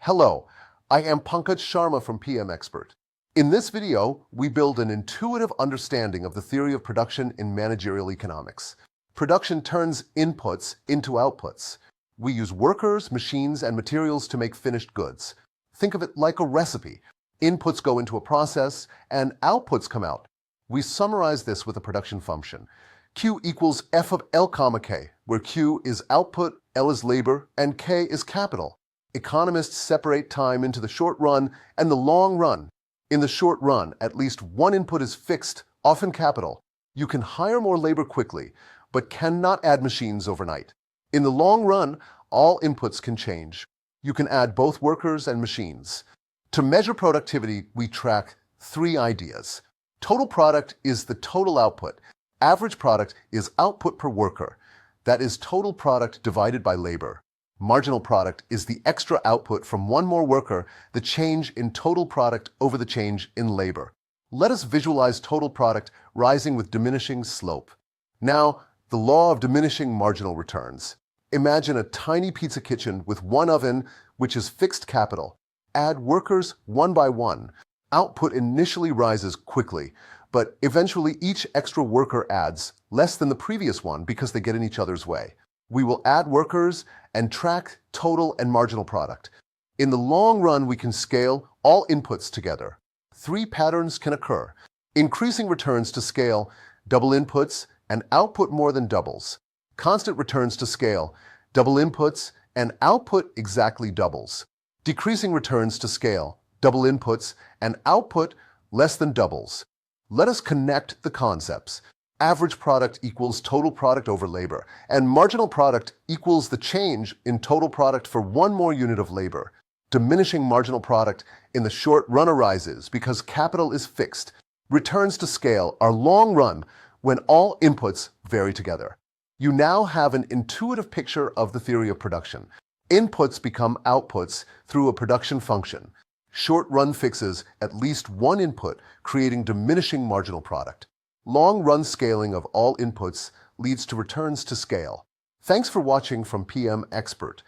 Hello, I am Pankaj Sharma from PM Expert. In this video, we build an intuitive understanding of the theory of production in managerial economics. Production turns inputs into outputs. We use workers, machines, and materials to make finished goods. Think of it like a recipe. Inputs go into a process, and outputs come out. We summarize this with a production function. Q equals F of L comma K, where Q is output, L is labor, and K is capital. Economists separate time into the short run and the long run. In the short run, at least one input is fixed, often capital. You can hire more labor quickly, but cannot add machines overnight. In the long run, all inputs can change. You can add both workers and machines. To measure productivity, we track three ideas. Total product is the total output. Average product is output per worker. That is total product divided by labor. Marginal product is the extra output from one more worker, the change in total product over the change in labor. Let us visualize total product rising with diminishing slope. Now, the law of diminishing marginal returns. Imagine a tiny pizza kitchen with one oven, which is fixed capital. Add workers one by one. Output initially rises quickly, but eventually each extra worker adds less than the previous one because they get in each other's way. We will add workers and track total and marginal product. In the long run, we can scale all inputs together. Three patterns can occur. Increasing returns to scale, double inputs, and output more than doubles. Constant returns to scale, double inputs, and output exactly doubles. Decreasing returns to scale, double inputs, and output less than doubles. Let us connect the concepts. Average product equals total product over labor, and marginal product equals the change in total product for one more unit of labor. Diminishing marginal product in the short run arises because capital is fixed. Returns to scale are long run when all inputs vary together. You now have an intuitive picture of the theory of production. Inputs become outputs through a production function. Short-run fixes at least one input, creating diminishing marginal product. Long-run scaling of all inputs leads to returns to scale. Thanks for watching from PM Expert.